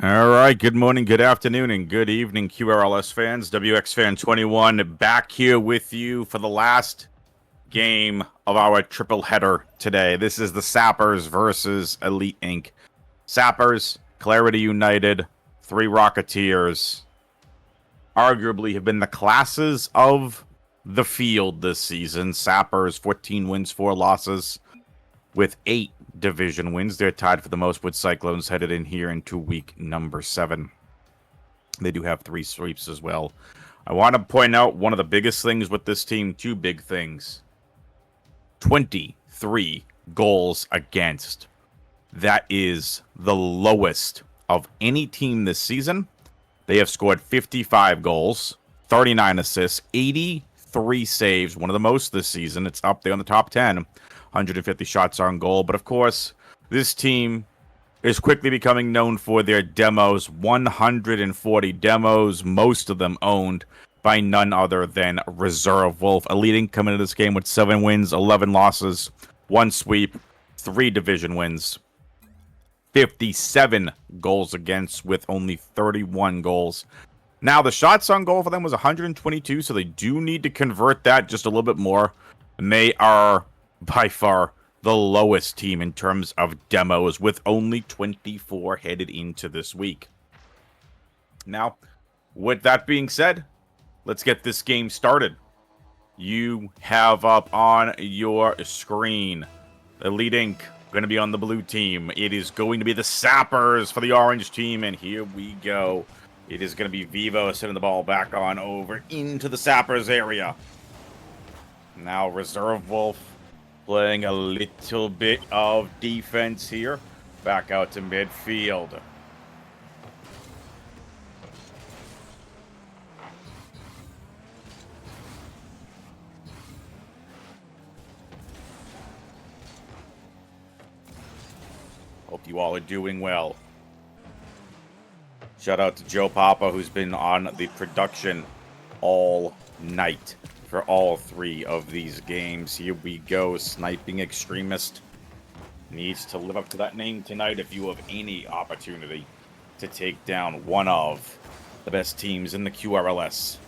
All right, good morning, good afternoon, and good evening, QRLS fans. WX Fan 21 back here with you for the last game of our triple header today. This is the Sappers versus Elite Inc. Sappers, Clarity United, Three Rocketeers, arguably have been the classes of the field this season. Sappers, 14 wins, 4 losses, with 8 division wins. They're tied for the most with Cyclones headed in here into week number 7. They do have 3 sweeps as well. I want to point out one of the biggest things with this team, 2 big things. 23 goals against. That is the lowest of any team this season. They have scored 55 goals, 39 assists, 83 saves, one of the most this season. It's up there on the top 10. 150 shots on goal. But of course, this team is quickly becoming known for their demos. 140 demos, most of them owned by none other than Reserve Wolf. Elite coming into this game with 7 wins, 11 losses, 1 sweep, 3 division wins. 57 goals against with only 31 goals. Now, the shots on goal for them was 122, so they do need to convert that just a little bit more. And they are by far the lowest team in terms of demos, with only 24 headed into this week. Now, with that being said, let's get this game started. You have up on your screen Elite Inc. going to be on the blue team. It is going to be the Sappers for the orange team, and here we go. It is going to be Vivo sending the ball back on over into the Sappers area. Now Reserve Wolf playing a little bit of defense here. Back out to midfield. Hope you all are doing well. Shout out to Joe Papa, who's been on the production all night for all 3 of these games. Here we go. Sniping Extremist needs to live up to that name tonight if you have any opportunity to take down one of the best teams in the QRLS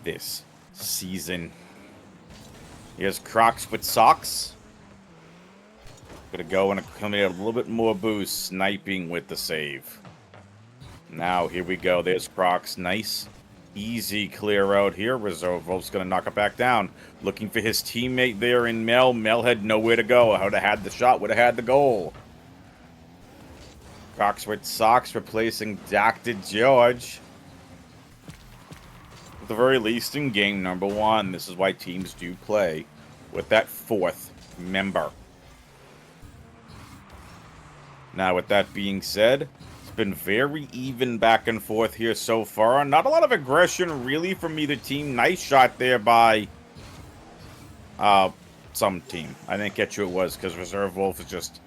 this season. Here's Crocs with socks. Gonna go and come in a little bit more boost, sniping with the save. Now, here we go. There's Crocs. Nice, easy clear out here. Reserve Wolf's going to knock it back down. Looking for his teammate there in Mel. Mel had nowhere to go. I would have had the shot, would have had the goal. Crocs with socks replacing Dr. George. At the very least, in game number 1, this is why teams do play with that 4th member. Now, with that being said, been very even back and forth here so far. Not a lot of aggression really from either team. Nice shot there by some team. I didn't get who it was because Reserve Wolf is just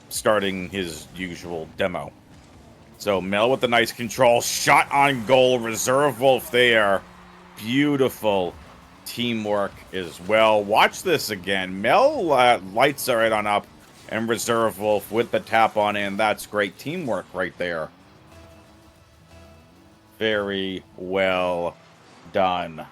starting his usual demo. So Mel with the nice control. Shot on goal. Reserve Wolf there. Beautiful teamwork as well. Watch this again. Mel lights are right on up. And Reserve Wolf with the tap on in. That's great teamwork right there. Very well done.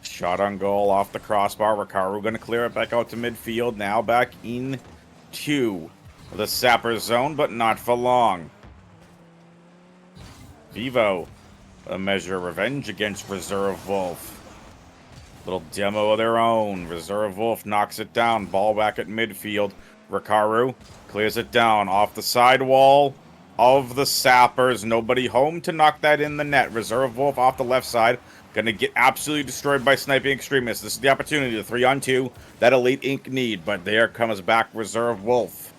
Shot on goal off the crossbar. Rikaru going to clear it back out to midfield. Now back into the Sapper zone, but not for long. Vivo. A measure of revenge against Reserve Wolf. Little demo of their own. Reserve Wolf knocks it down. Ball back at midfield. Rikaru clears it down off the sidewall of the Sappers. Nobody home to knock that in the net. Reserve Wolf off the left side. Gonna get absolutely destroyed by Sniping Extremists. This is the opportunity, the 3-on-2 that Elite Inc. need. But there comes back Reserve Wolf.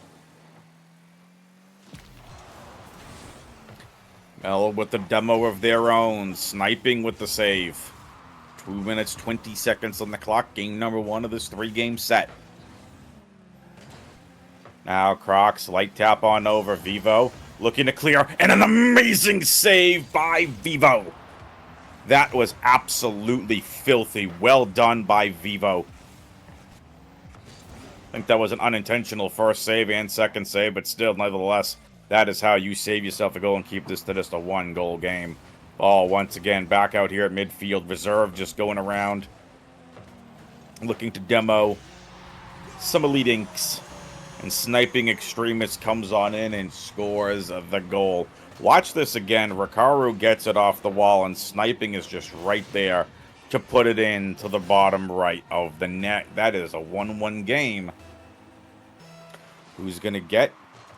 Mel with the demo of their own. Sniping with the save. 2 minutes, 20 seconds on the clock. Game number 1 of this 3-game set. Now Crocs, light tap on over. Vivo looking to clear. And an amazing save by Vivo. That was absolutely filthy. Well done by Vivo. think that was an unintentional first save and second save, but still, nevertheless, that is how you save yourself a goal and keep this to just a one-goal game. Ball, once again, back out here at midfield. Reserve just going around, looking to demo some elite inks. And Sniping Extremist comes on in and scores the goal. Watch this again. Rikaru gets it off the wall, and Sniping is just right there to put it in to the bottom right of the net. That is a 1-1 game. Who's going to get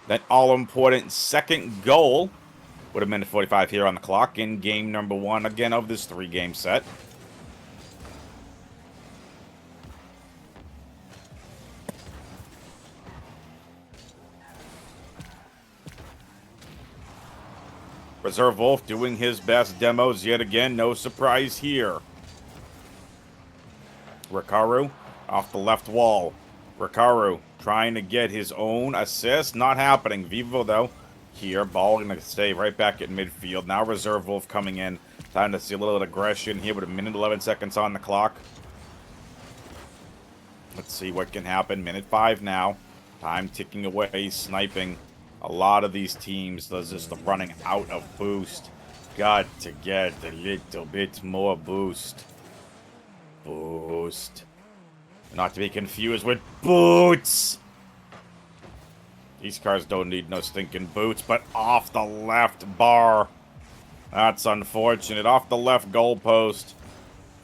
that all-important second goal? With a minute 45 here on the clock in game number 1, again, of this 3-game set. Reserve Wolf doing his best demos yet again. No surprise here. Rikaru off the left wall. Rikaru trying to get his own assist. Not happening. Vivo, though, here. Ball going to stay right back at midfield. Now Reserve Wolf coming in. Time to see a little aggression here with a minute 11 seconds on the clock. Let's see what can happen. Minute 5 now. Time ticking away. Sniping. A lot of these teams, they're just running out of boost. Got to get a little bit more boost. Boost. Not to be confused with boots. These cars don't need no stinking boots, but off the left bar. That's unfortunate. Off the left goalpost.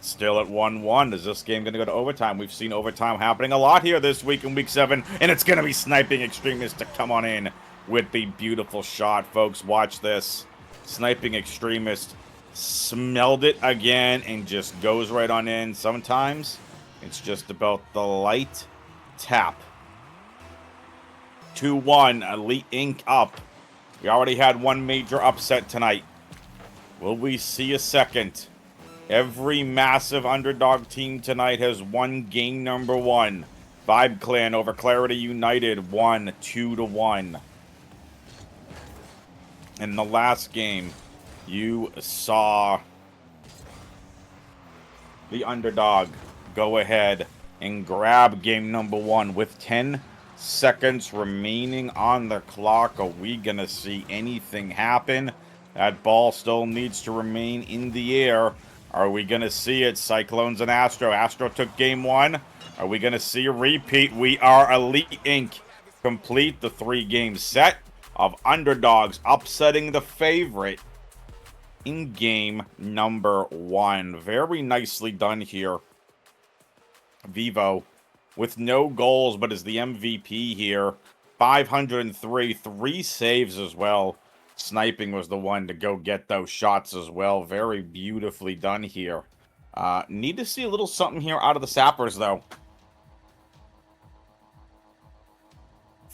Still at 1-1. Is this game going to go to overtime? We've seen overtime happening a lot here this week in Week 7, and it's going to be Sniping Extremist to come on in with the beautiful shot, folks. Watch this. Sniping Extremist smelled it again and just goes right on in. Sometimes it's just about the light tap. 2-1, Elite Inc. up. We already had one major upset tonight. Will we see a second? Every massive underdog team tonight has won game number 1. Vibe Clan over Clarity United won 2-1. In the last game, you saw the underdog go ahead and grab game number 1 with 10 seconds remaining on the clock. Are we going to see anything happen? That ball still needs to remain in the air. Are we going to see it? Cyclones and Astro. Astro took game 1. Are we going to see a repeat? We are Elite Inc. Complete the 3-game set of underdogs upsetting the favorite in game number 1. Very nicely done here. Vivo with no goals, but is the MVP here. 503, 3 saves as well. Sniping was the one to go get those shots as well. Very beautifully done here. Need to see a little something here out of the Sappers, though.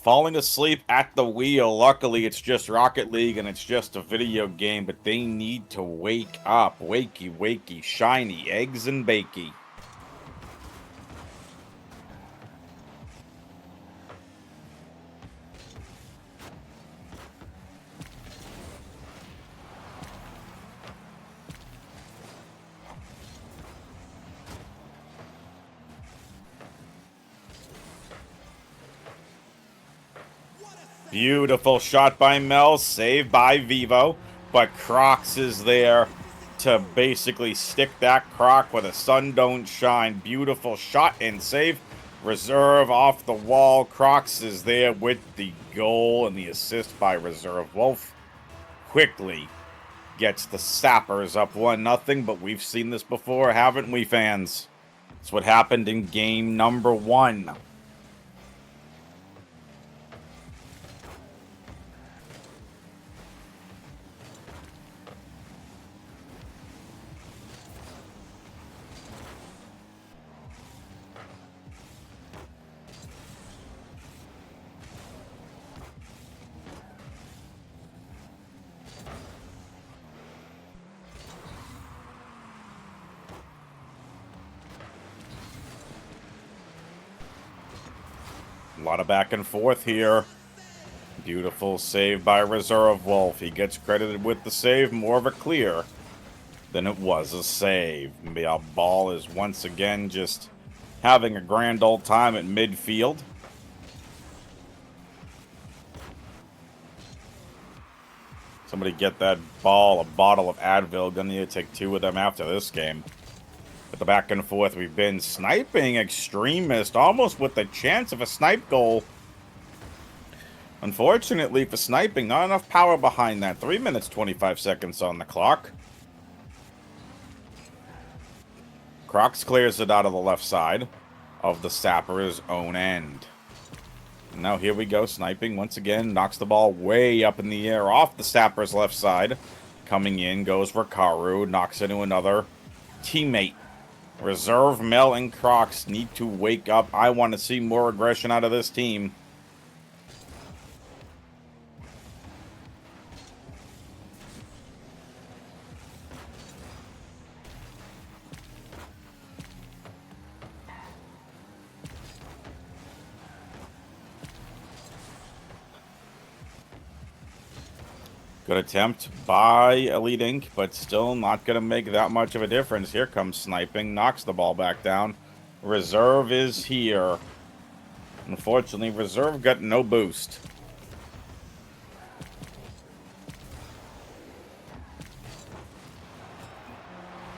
Falling asleep at the wheel. Luckily, it's just Rocket League and it's just a video game, but they need to wake up. Wakey, wakey, shiny, eggs and bakey. Beautiful shot by Mel, saved by Vivo, but Crocs is there to basically stick that Croc where the sun don't shine. Beautiful shot and save. Reserve off the wall. Crocs is there with the goal and the assist by Reserve Wolf. Quickly gets the Sappers up 1-0, but we've seen this before, haven't we, fans? It's what happened in game number 1. A lot of back and forth here. Beautiful save by Reserve Wolf. He gets credited with the save. More of a clear than it was a save. The ball is once again just having a grand old time at midfield. Somebody get that ball, a bottle of Advil. Gonna need to take 2 of them after this game. But the back and forth we've been. Sniping Extremist, almost with the chance of a snipe goal. Unfortunately for sniping, not enough power behind that. 3 minutes, 25 seconds on the clock. Crocs clears it out of the left side of the Sappers' own end. Now here we go, sniping once again, knocks the ball way up in the air off the Sappers' left side. Coming in goes Rikaru, knocks into another teammate. Reserve, Mel, and Crocs need to wake up. I want to see more aggression out of this team. Good attempt by Elite Inc., but still not going to make that much of a difference. Here comes sniping, knocks the ball back down. Reserve is here. Unfortunately, Reserve got no boost.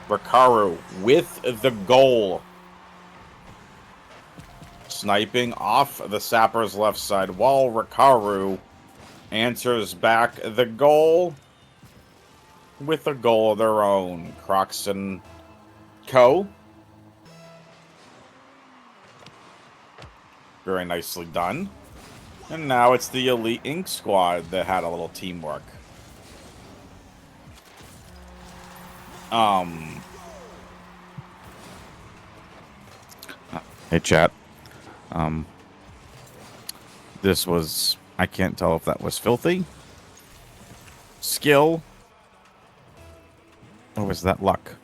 Rikaru with the goal. Sniping off the Sappers' left side while Rikaru answers back the goal with a goal of their own. Crocs and Co. Very nicely done. And now it's the Elite Inc. squad that had a little teamwork. Hey, chat. This was... I can't tell if that was filthy, skill, or was that luck?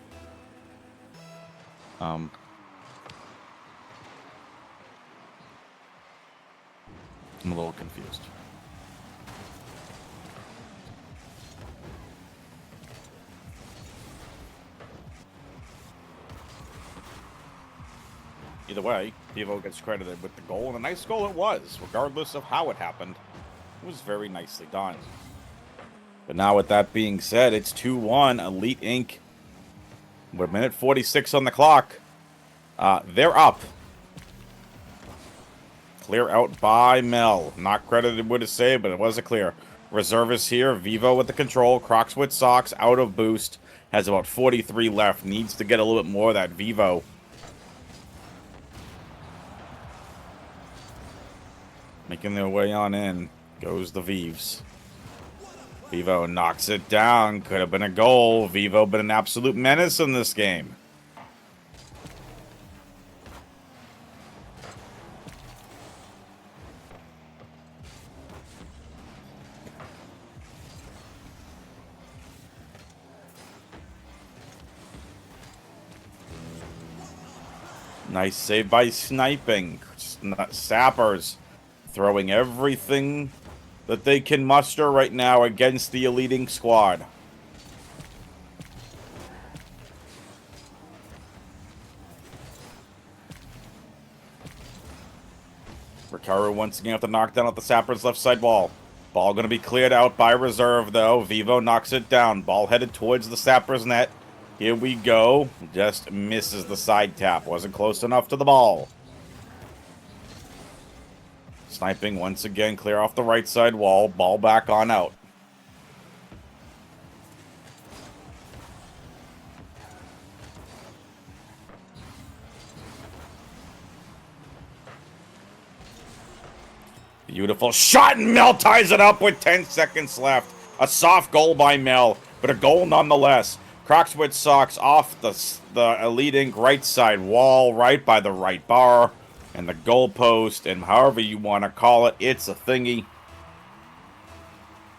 I'm a little confused. Either way, Devo gets credited with the goal, and a nice goal it was, regardless of how it happened. It was very nicely done. But now with that being said, it's 2-1, Elite Inc. With a minute 46 on the clock. They're up. Clear out by Mel. Not credited with a save, but it was a clear. Reserve is here. Vivo with the control. Crocs with socks. Out of boost. Has about 43 left. Needs to get a little bit more of that Vivo. Making their way on in. Goes the Vivs. Vivo knocks it down. Could have been a goal. Vivo been an absolute menace in this game. Nice save by sniping. Sappers throwing everything that they can muster right now against the Elite Inc. squad. Rikaru once again have to knock down at the Sappers' left side wall. Ball going to be cleared out by Reserve, though. Vivo knocks it down. Ball headed towards the Sappers' net. Here we go. Just misses the side tap. Wasn't close enough to the ball. Sniping once again. Clear off the right side wall. Ball back on out. Beautiful shot, and Mel ties it up with 10 seconds left. A soft goal by Mel, but a goal nonetheless. Crocs with socks off the Elite Inc. right side wall, right by the right bar, and the goal post, and however you want to call it, it's a thingy.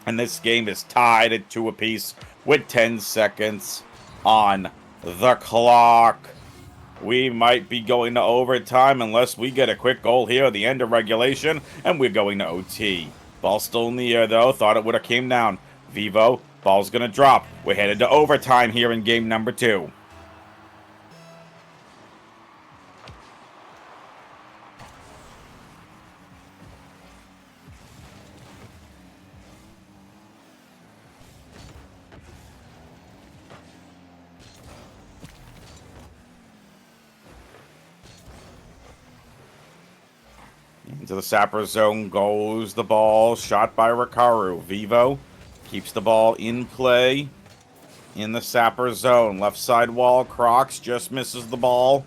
And this game is tied at 2 apiece with 10 seconds on the clock. We might be going to overtime unless we get a quick goal here at the end of regulation, and we're going to OT. Ball still in the air, though. Thought it would have came down. Vivo, ball's going to drop. We're headed to overtime here in game number 2. Into the Sappers zone goes the ball. Shot by Rikaru. Vivo keeps the ball in play in the Sappers zone. Left side wall. Crocs just misses the ball.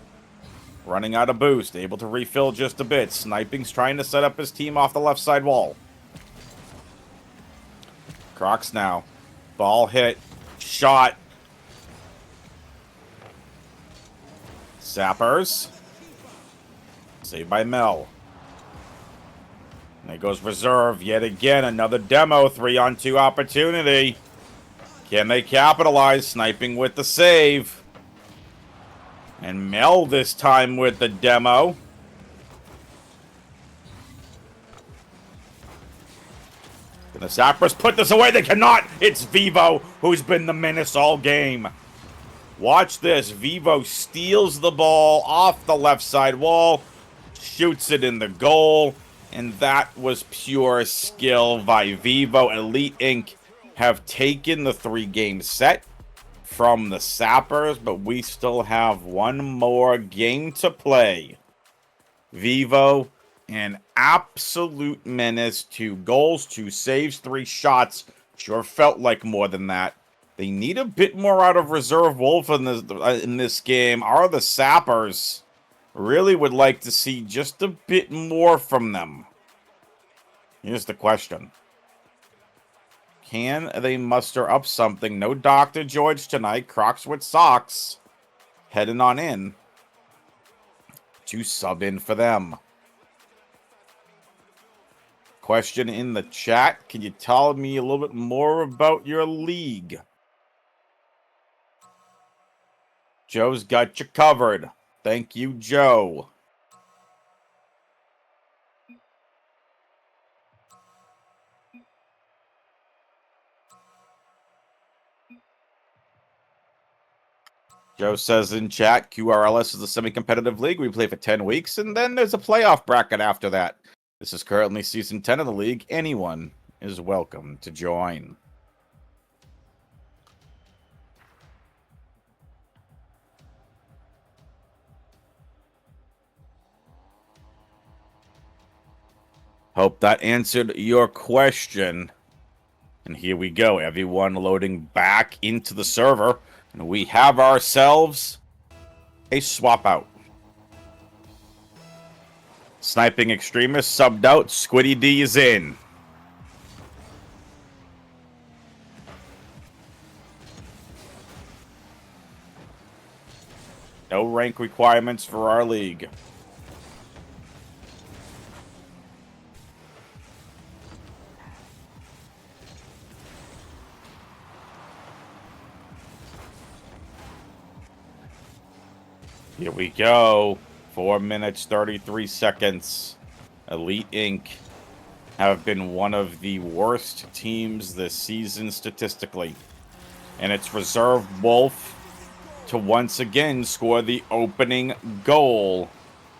Running out of boost. Able to refill just a bit. Sniping's trying to set up his team off the left side wall. Crocs now. Ball hit. Shot. Sappers. Saved by Mel. And there goes Reserve. Yet again, another demo. 3-on-2 opportunity. Can they capitalize? Sniping with the save. And Mel this time with the demo. Can the Sappers put this away? They cannot! It's Vivo who's been the menace all game. Watch this. Vivo steals the ball off the left side wall. Shoots it in the goal. And that was pure skill by Vivo. Elite Inc. have taken the 3-game set from the Sappers, but we still have one more game to play. Vivo, an absolute menace. 2 goals, 2 saves, 3 shots. Sure felt like more than that. They need a bit more out of Reserve Wolf in this game. Are the Sappers really would like to see just a bit more from them? Here's the question. Can they muster up something? No Dr. George tonight. Crocs with socks. Heading on in to sub in for them. Question in the chat. Can you tell me a little bit more about your league? Joe's got you covered. Thank you, Joe. Joe says in chat, QRLS is a semi-competitive league. We play for 10 weeks, and then there's a playoff bracket after that. This is currently Season 10 of the league. Anyone is welcome to join. Hope that answered your question. And here we go. Everyone loading back into the server. And we have ourselves a swap out. Sniping Extremist subbed out. Squiddy D is in. No rank requirements for our league. Here we go. 4 minutes, 33 seconds. Elite Inc. have been one of the worst teams this season statistically. And it's Reserve Wolf to once again score the opening goal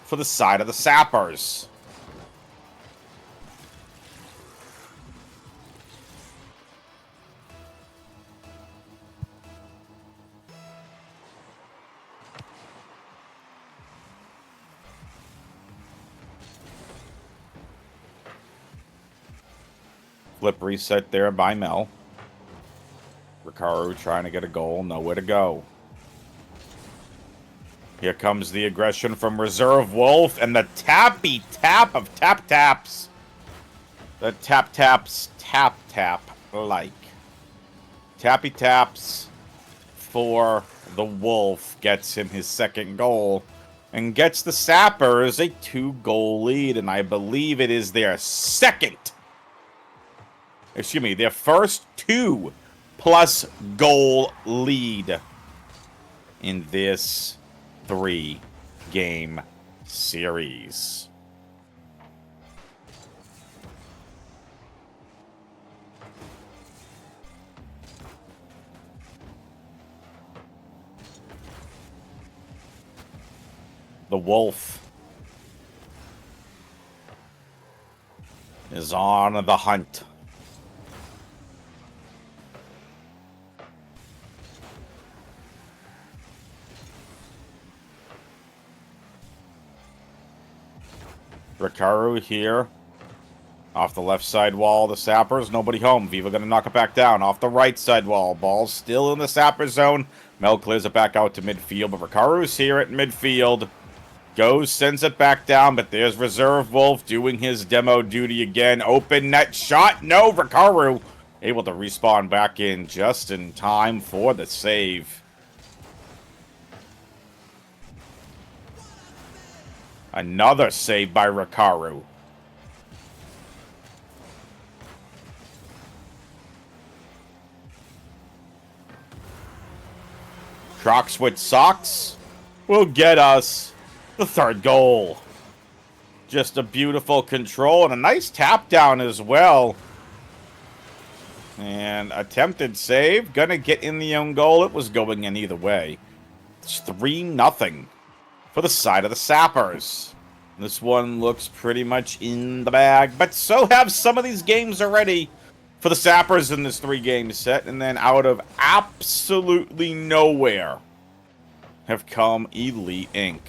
for the side of the Sappers. Flip reset there by Mel. Rikaru trying to get a goal. Nowhere to go. Here comes the aggression from Reserve Wolf and the tappy tap of tap taps. The tap taps tap tap like. Tappy taps for the Wolf gets him his second goal and gets the Sappers a 2-goal lead, and I believe it is their their first 2+ goal lead in this 3-game series. The Wolf is on the hunt. Rikaru here. Off the left side wall, the Sappers. Nobody home. Viva going to knock it back down. Off the right side wall. Ball's still in the Sapper zone. Mel clears it back out to midfield. But Rikaru's here at midfield. Goes, sends it back down. But there's Reserve Wolf doing his demo duty again. Open net shot. No, Rikaru able to respawn back in just in time for the save. Another save by Rikaru. Crocs with socks will get us the third goal. Just a beautiful control and a nice tap down as well. And attempted save. Gonna get in the own goal. It was going in either way. It's 3-0 for the side of the Sappers. This one looks pretty much in the bag. But so have some of these games already for the Sappers in this 3-game set. And then out of absolutely nowhere have come Elite Inc.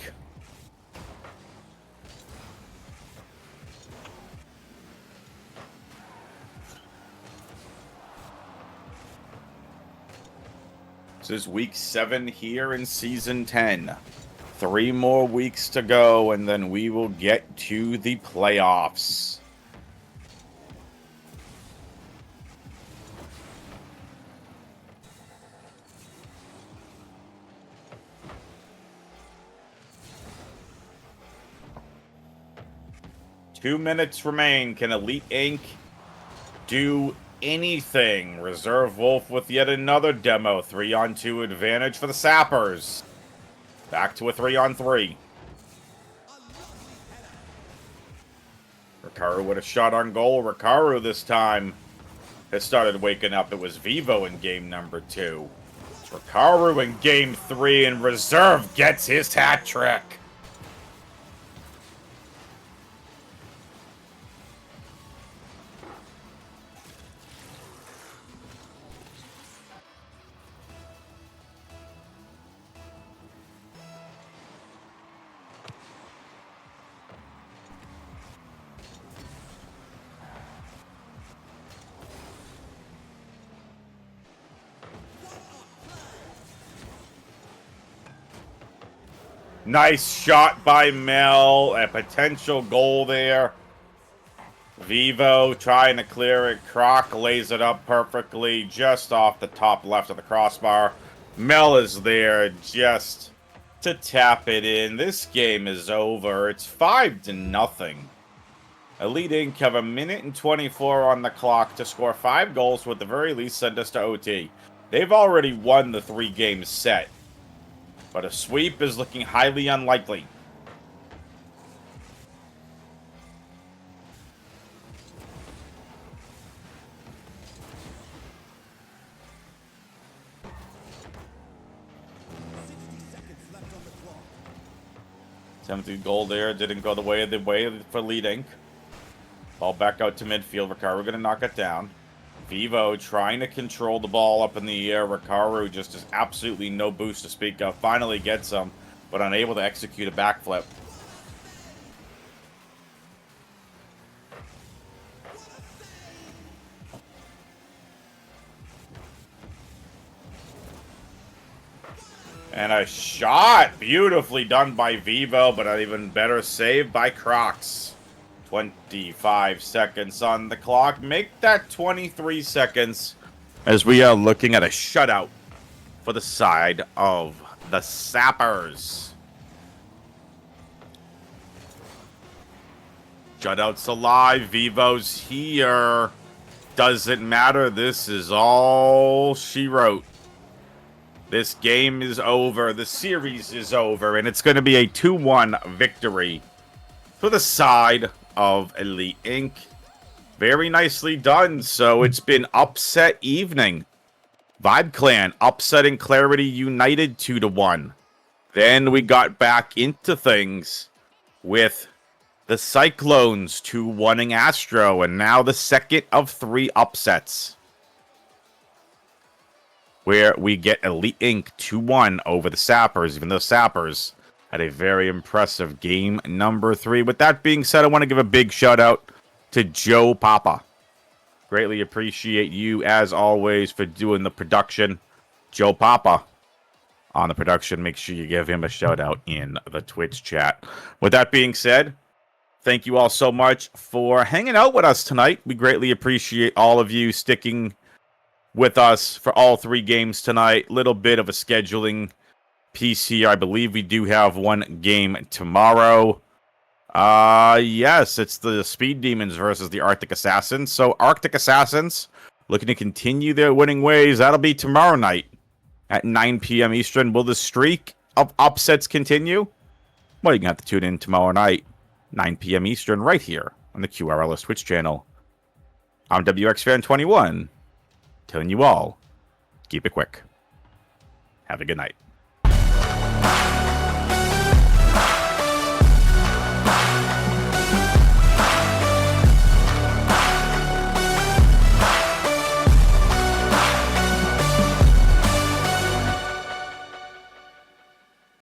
This is week 7 here in season 10. 3 more weeks to go, and then we will get to the playoffs. Two minutes remain. Can Elite Inc. do anything? Reserve Wolf with yet another demo. 3-on-2 advantage for the Sappers. Back to a 3-on-3. Rikaru with a shot on goal. Rikaru this time has started waking up. It was Vivo in game number 2. It's Rikaru in game 3, and Reserve gets his hat trick. Nice shot by Mel. A potential goal there. Vivo trying to clear it. Croc lays it up perfectly just off the top left of the crossbar. Mel is there just to tap it in. This game is over. It's 5-0. Elite Inc. have 1:24 on the clock to score 5 goals, who at the very least send us to OT. They've already won the 3-game set, but a sweep is looking highly unlikely. Attempted goal there. Didn't go the way for Elite Inc. Ball back out to midfield. Rikaru going to knock it down. Vivo trying to control the ball up in the air. Rikaru just has absolutely no boost to speak of. Finally gets some, but unable to execute a backflip. And a shot! Beautifully done by Vivo, but an even better save by Crocs. 25 seconds on the clock. Make that 23 seconds as we are looking at a shutout for the side of the Sappers. Shutouts alive. Vivo's here. Doesn't matter. This is all she wrote. This game is over. The series is over. And it's going to be a 2-1 victory for the side of Elite Inc. Very nicely done. So it's been upset evening. Vibe Clan upsetting Clarity United 2-1. Then we got back into things with the Cyclones 2-1ing Astro. And now the second of 3 upsets, where we get Elite Inc. 2-1 over the Sappers, even though Sappers Had a very impressive game number 3. With that being said, I want to give a big shout out to Joe Papa. Greatly appreciate you, as always, for doing the production. Joe Papa on the production. Make sure you give him a shout out in the Twitch chat. With that being said, thank you all so much for hanging out with us tonight. We greatly appreciate all of you sticking with us for all 3 games tonight. Little bit of a scheduling piece here. I believe we do have one game tomorrow. Yes, it's the Speed Demons versus the Arctic Assassins. So Arctic Assassins looking to continue their winning ways. That'll be tomorrow night at 9 p.m. Eastern. Will the streak of upsets continue? Well, you're going to have to tune in tomorrow night, 9 p.m. Eastern, right here on the QRLS Twitch channel. I'm WXFan21, telling you all, keep it quick. Have a good night.